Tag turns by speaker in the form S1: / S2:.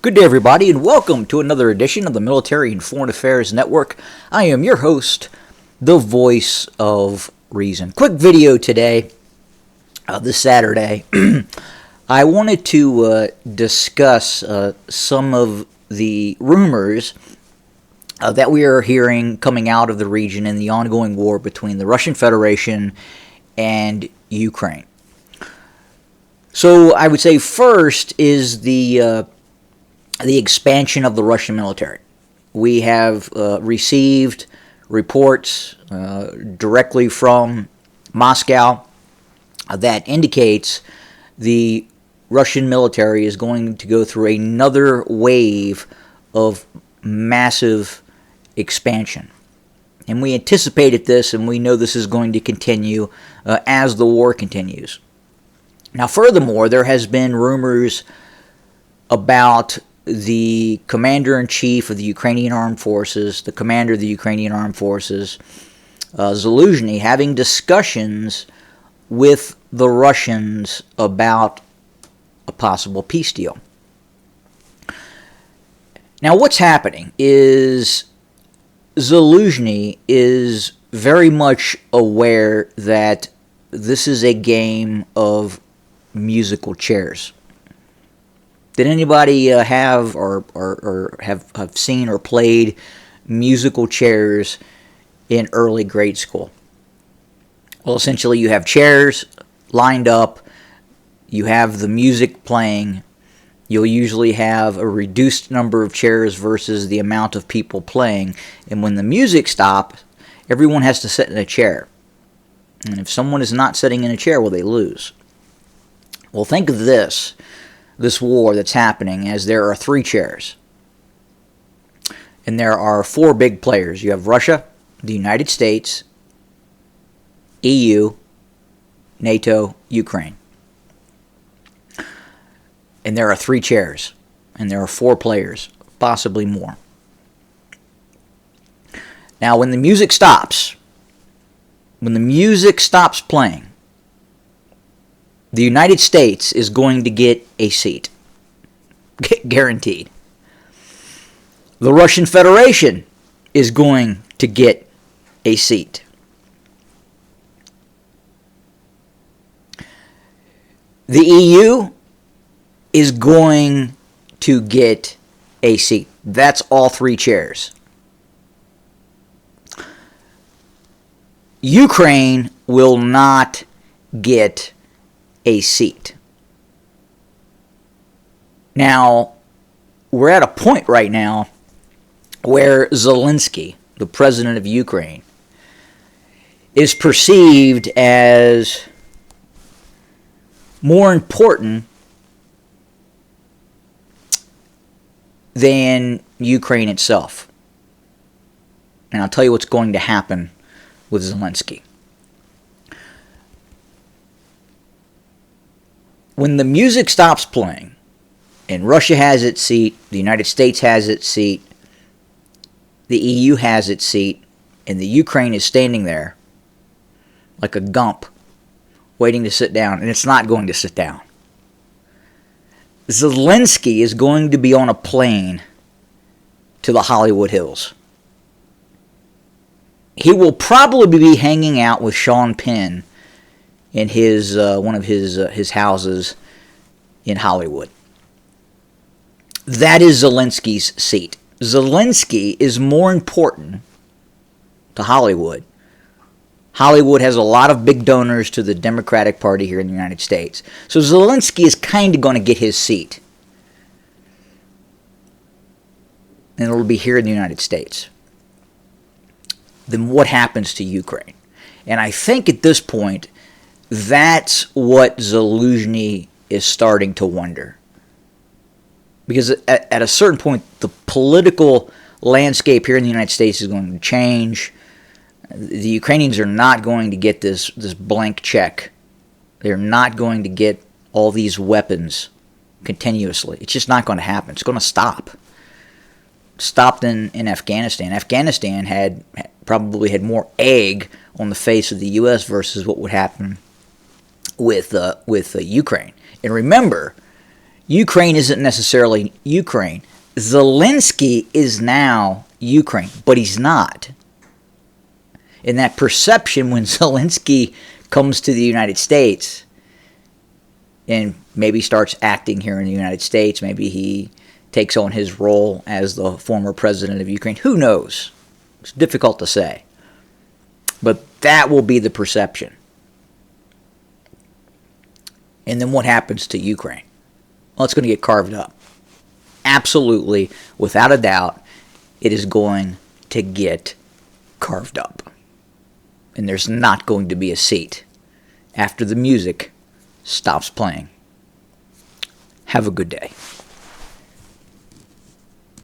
S1: Good day, everybody, and welcome to another edition of the Military and Foreign Affairs Network. I am your host, the voice of reason. Quick video today, this Saturday. I wanted to discuss some of the rumors that we are hearing coming out of the region in the ongoing war between the Russian Federation and Ukraine. So I would say first is the expansion of the Russian military. We have received reports directly from Moscow that indicates the Russian military is going to go through another wave of massive expansion. And we anticipated this, and we know this is going to continue as the war continues. Now, furthermore, there has been rumors about the commander-in-chief of the Ukrainian Armed Forces, the commander of the Ukrainian Armed Forces, Zaluzhny, having discussions with the Russians about a possible peace deal. Now, what's happening is Zaluzhny is very much aware that this is a game of musical chairs. Did anybody have seen or played musical chairs in early grade school? Well, essentially you have chairs lined up, you have the music playing, you'll usually have a reduced number of chairs versus the amount of people playing, and when the music stops, everyone has to sit in a chair. And if someone is not sitting in a chair, well, they lose. Well, think of this war that's happening as there are 3 chairs. And there are 4 big players. You have Russia, the United States, EU, NATO, Ukraine. And there are 3 chairs. And there are 4 players, possibly more. Now, when the music stops playing, the United States is going to get a seat. Guaranteed. The Russian Federation is going to get a seat. The EU is going to get a seat. That's all 3 chairs. Ukraine will not get a seat. Now, we're at a point right now where Zelensky, the president of Ukraine, is perceived as more important than Ukraine itself. And I'll tell you what's going to happen with Zelensky. When the music stops playing, and Russia has its seat, the United States has its seat, the EU has its seat, and the Ukraine is standing there like a gump waiting to sit down, and it's not going to sit down. Zelensky is going to be on a plane to the Hollywood Hills. He will probably be hanging out with Sean Penn in his one of his houses in Hollywood. That is Zelensky's seat. Zelensky is more important to Hollywood. Hollywood has a lot of big donors to the Democratic Party here in the United States. So Zelensky is kind of going to get his seat. And it'll be here in the United States. Then what happens to Ukraine? And I think at this point, that's what Zaluzhny is starting to wonder. Because at a certain point, the political landscape here in the United States is going to change. The Ukrainians are not going to get this blank check. They're not going to get all these weapons continuously. It's just not going to happen. It's going to stop. Stopped in Afghanistan. Afghanistan probably had more egg on the face of the U.S. versus what would happen with Ukraine. And remember, Ukraine isn't necessarily Ukraine. Zelensky is now Ukraine, but he's not. In that perception, when Zelensky comes to the United States and maybe starts acting here in the United States, maybe he takes on his role as the former president of Ukraine. Who knows? It's difficult to say. But that will be the perception. And then what happens to Ukraine? Well, it's going to get carved up. Absolutely, without a doubt, it is going to get carved up. And there's not going to be a seat after the music stops playing. Have a good day.